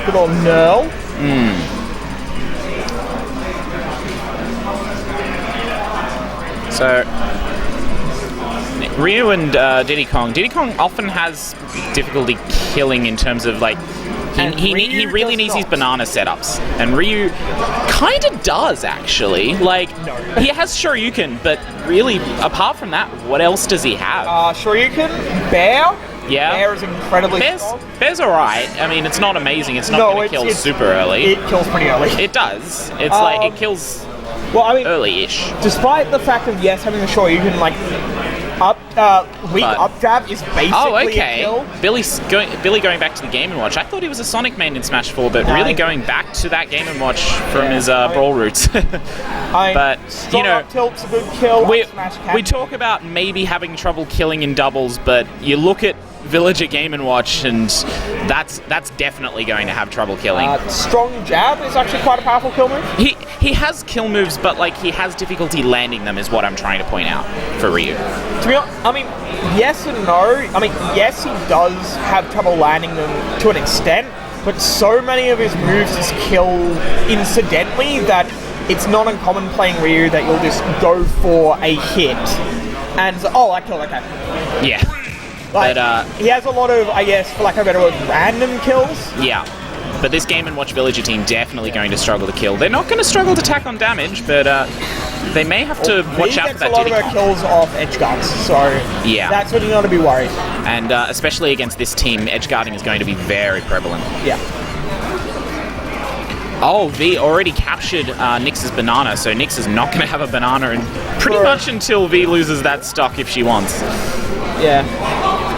Good old Earl. So, Ryu and Diddy Kong. Diddy Kong often has difficulty killing in terms of like he really needs these banana setups, and Ryu kind of does actually. Like he has Shoryuken, but really apart from that, what else does he have? Shoryuken, Bear. Yeah, Bear is incredibly strong. Bear's alright. I mean, it's not amazing. It's not going to kill super early. It kills pretty early. It does. It's like it kills. Well, I mean, early-ish. Despite the fact of having the Shoryuken like weak up jab is basically a kill. Billy going back to the Game & Watch. I thought he was a Sonic main in Smash 4, but really going back to that Game & Watch from his Brawl roots. But you know, up tilt's a good kill. We talk about maybe having trouble killing in doubles, but you look at Villager Game & Watch, and that's definitely going to have trouble killing. Strong jab is actually quite a powerful kill move. He has kill moves, but like he has difficulty landing them, is what I'm trying to point out for Ryu. To be honest, I mean, yes and no. I mean, yes, he does have trouble landing them to an extent, but so many of his moves just kill incidentally that it's not uncommon playing Ryu that you'll just go for a hit and I killed that guy. Yeah. Like, but, he has a lot of, I guess, for lack of a better word, random kills. Yeah. But this Game & Watch Villager team definitely going to struggle to kill. They're not going to struggle to tack on damage, but they may have to watch out for that Diddy Kong. He gets a lot of our kills off edge guards, so yeah, that's when you got to be worried. And especially against this team, edge guarding is going to be very prevalent. Yeah. Oh, V already captured Nyx's banana, so Nyx is not going to have a banana pretty much until V loses that stock if she wants. Yeah.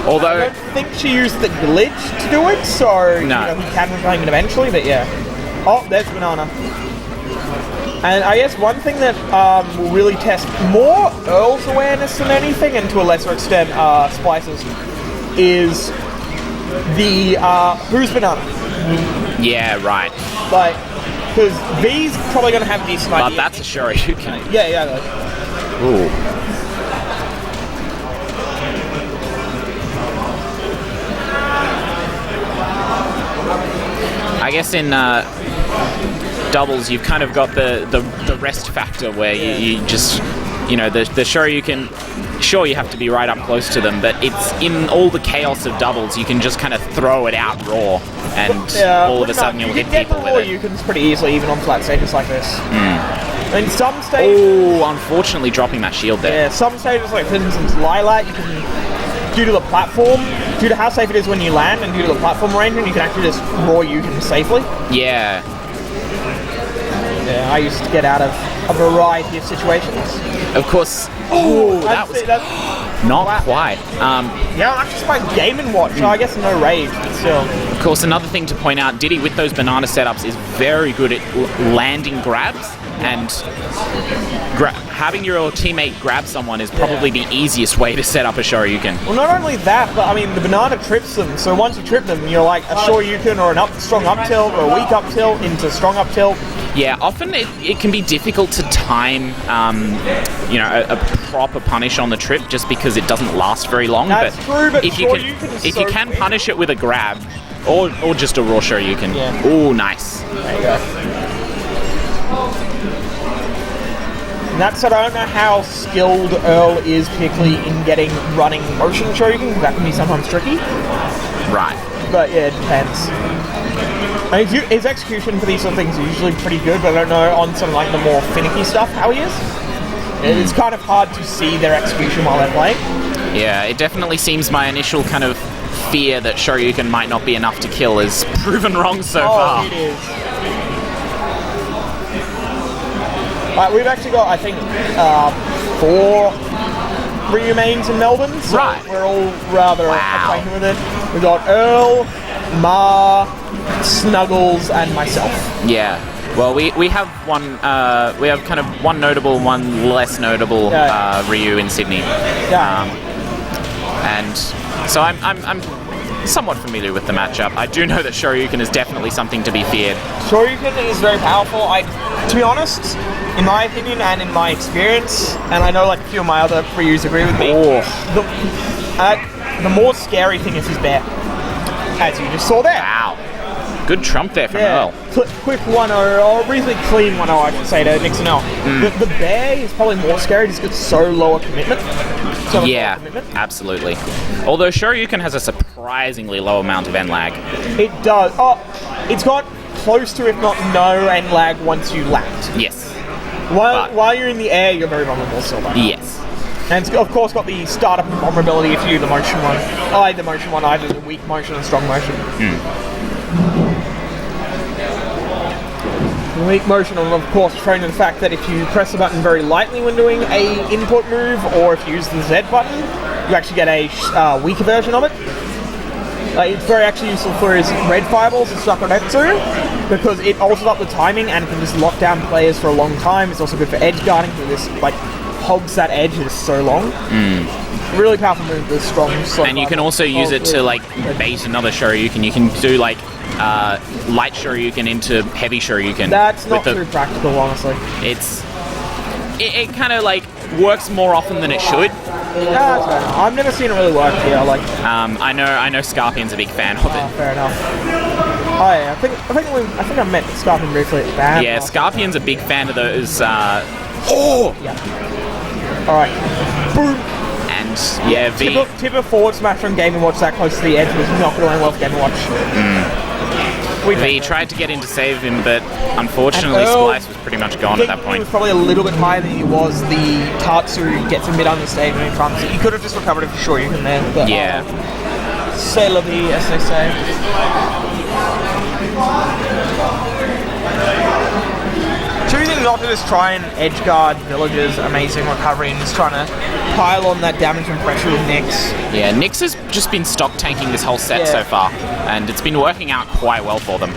Although I don't think she used the glitch to do it, so no. You know, he can reclaim it eventually, but yeah. Oh, there's banana. And I guess one thing that will really test more Earl's awareness than anything, and to a lesser extent Splice's, is the who's banana. Yeah, right. Like, because V's probably going to have decent idea. But that's a Shoryuken. Yeah. Like. Ooh. I guess in doubles you've kind of got the rest factor where you just, you know, the Shoryuken, sure you have to be right up close to them, but it's in all the chaos of doubles you can just kind of throw it out raw and all of a sudden you'll hit people with it. You can pretty easily even on flat stages like this. In some stages... Oh, unfortunately dropping that shield there. Yeah, some stages like for instance Lilac, you can, due to the platform, due to how safe it is when you land and due to the platform arrangement, you can actually just raw Yuken safely. Yeah. Yeah, I used to get out of a variety of situations. Of course. Oh, that was not quite. Yeah, that's just my Game & Watch, so I guess no rage, but still. Of course, another thing to point out, Diddy with those banana setups is very good at landing grabs, and having your teammate grab someone is probably the easiest way to set up a Shoryuken. Well, not only that, but I mean, the banana trips them, so once you trip them, you're like a Shoryuken or an strong up tilt or a weak up tilt into strong up tilt. Yeah, often it can be difficult to time, you know, a proper punish on the trip just because it doesn't last very long. That's true, but if you can punish it with a grab or just a raw Shoryuken. Yeah. Oh, nice. There you go. And that said, I don't know how skilled Earl is particularly in getting running motion Shoryuken, because that can be sometimes tricky. Right. But yeah, it depends. I mean, his execution for these sort of things is usually pretty good, but I don't know on some like the more finicky stuff how he is. It's kind of hard to see their execution while they're playing. Yeah, it definitely seems my initial kind of fear that Shoryuken might not be enough to kill is proven wrong so far. Oh, it is. We've actually got, I think, 4 Ryu mains in Melbourne, so we're all rather acquainted with it. We've got Earl, Ma, Snuggles, and myself. Yeah. Well, we have one. We have kind of one notable, one less notable Ryu in Sydney. Yeah. And so I'm somewhat familiar with the matchup. I do know that Shoryuken is definitely something to be feared. Shoryuken is very powerful. To be honest, in my opinion and in my experience, and I know like a few of my other Ryus agree with me, the more scary thing is his bear, as you just saw there. Wow. good trump there from Earl. Quick 1-0, or reasonably clean 1-0, I should say, to Nixon Earl. The bear is probably more scary just because it's so low a commitment. Absolutely. Although Shoryuken has a surprisingly low amount of end lag. It does. Oh, it's got close to, if not no, end lag once you land. Yes. While you're in the air, you're very vulnerable still. Yes. And it's, of course, got the startup vulnerability if you do the motion one. Either the weak motion and strong motion. The weak motion, and of course, thrown in the fact that if you press the button very lightly when doing a input move, or if you use the Z button, you actually get a weaker version of it. It's very actually useful for his red fireballs and Sakuretsu, because it alters up the timing and can just lock down players for a long time. It's also good for edge guarding, because this hogs that edge is so long. Really powerful move with strong. And you can also use it to bait another Shoryuken. You can do light Shoryuken into heavy Shoryuken. That's not too practical, honestly. It kind of works more often than it should. That's fair enough. I've never seen it really work here. I know Scarpion's a big fan of it. Fair enough. Oh yeah, I think I met Scarpion briefly at the band. Yeah, Scarpion's a big fan of those. Yeah. All right. Boom. And yeah, Tipper forward smash from Game & Watch that close to the edge was not going to end well for Game & Watch. V tried to get in to save him, but unfortunately Splice was pretty much gone at that point. He was probably a little bit higher than he was. The Tatsu gets a mid understage when he comes. He could have just recovered it for sure, you can there. But, yeah. C'est la vie, as they say. Choosing not to just try and edge guard Villager's amazing recovery and just trying to pile on that damage and pressure with Nyx. Yeah, Nyx has just been stock tanking this whole set so far, and it's been working out quite well for them.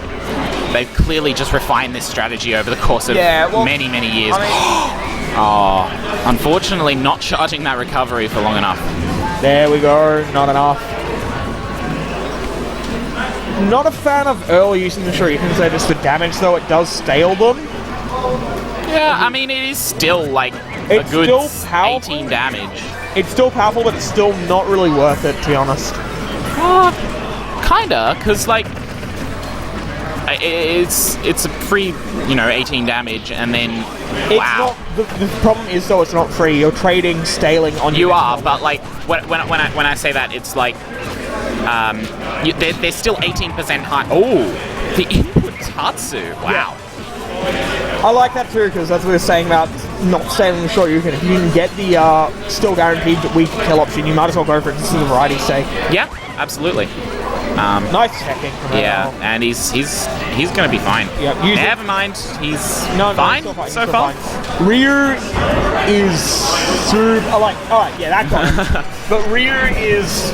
They've clearly just refined this strategy over the course of many, many years. Unfortunately, not charging that recovery for long enough. There we go, not enough. Not a fan of Earl using the Shoryukens there just for damage, though it does stale them. Yeah, I mean, it is still a good 18 damage. It's still powerful, but it's still not really worth it, to be honest. Kinda, because it's a free, 18 damage, and then wow. The problem is though it's not free. You're trading staling on. You are, but when I say that, it's they're still 18% high. Oh, the input Tatsu. Wow. Yeah. I like that too, because that's what we were saying about not staying the short. If you can get the still guaranteed weak kill option, you might as well go for it just for the variety's sake. Yeah, absolutely. Nice checking. Yeah, and he's going to be fine. Yeah, never mind. He's fine so far. Ryu is super. Alright, yeah, that guy. But Ryu is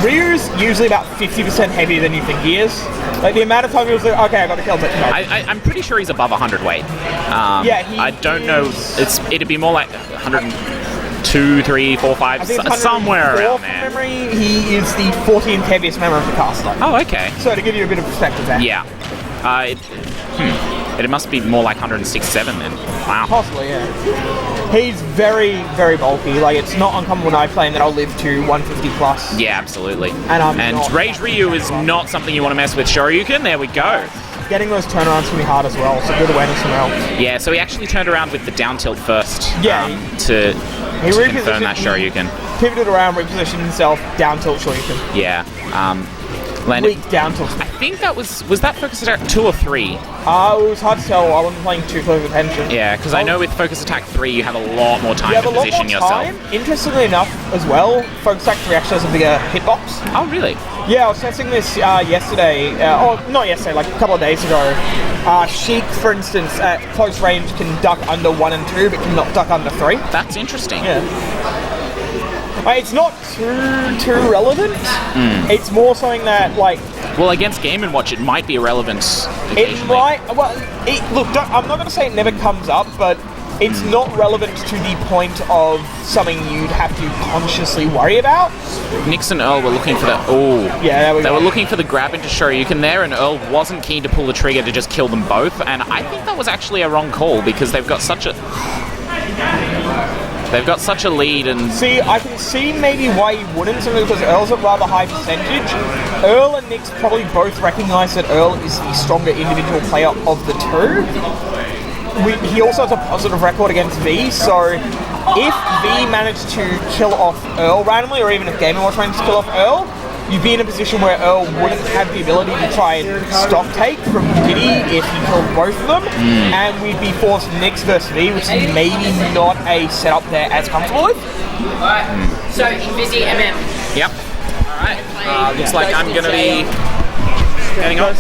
Ryu's usually about 50% heavier than you think he is. The amount of time he was okay, I got to kill, but no. I'm pretty sure he's above 100 weight. I don't know. It'd be more like 102, 3, 4, 5, somewhere around there. From memory, he is the 14th heaviest member of the cast. Oh, okay. So to give you a bit of perspective there. Yeah. It must be more like 106, 7 then. Wow. Possibly, yeah. He's very, very bulky. It's not uncommon when I play him that I'll live to 150 plus. Yeah, absolutely. And Rage Ryu is not something you want to mess with. Shoryuken, there we go. Getting those turnarounds can be hard as well, so good awareness from Earl. Yeah, so he actually turned around with the down tilt first to confirm that Shoryuken. Pivoted around, repositioned himself, down tilt Shoryuken. Yeah. Weak down tilt. I think that was that focus attack 2 or 3? It was hard to tell. I wasn't playing too close attention. Yeah, because I know with focus attack 3 you have a lot more time to position yourself. Interestingly enough, as well, focus attack 3 actually has a bigger hitbox. Oh, really? Yeah, I was testing this yesterday. Not yesterday, a couple of days ago. Sheik, for instance, at close range can duck under 1 and 2, but cannot duck under 3. That's interesting. Yeah. It's not too relevant. It's more something that, well, against Game & Watch, it might be irrelevant occasionally. It might. Well, I'm not going to say it never comes up, but it's not relevant to the point of something you'd have to consciously worry about. Nyx and Earl were looking for that. Oh, yeah, they were looking for the grab into Shoryuken there, and Earl wasn't keen to pull the trigger to just kill them both. And I think that was actually a wrong call because they've got such a. They've got such a lead, and see, I can see maybe why he wouldn't, simply because Earl's at rather high percentage. Earl and Nyx probably both recognise that Earl is the stronger individual player of the two. He also has a positive record against V, so if V managed to kill off Earl randomly, or even if Game & Watch managed to kill off Earl, you'd be in a position where Earl wouldn't have the ability to try and stock take from Diddy if he killed both of them, and we'd be forced Nyx versus V, which is maybe not a setup they're as comfortable with. Alright, so Invisi MM. Yep. Alright. Looks like I'm going to be getting on.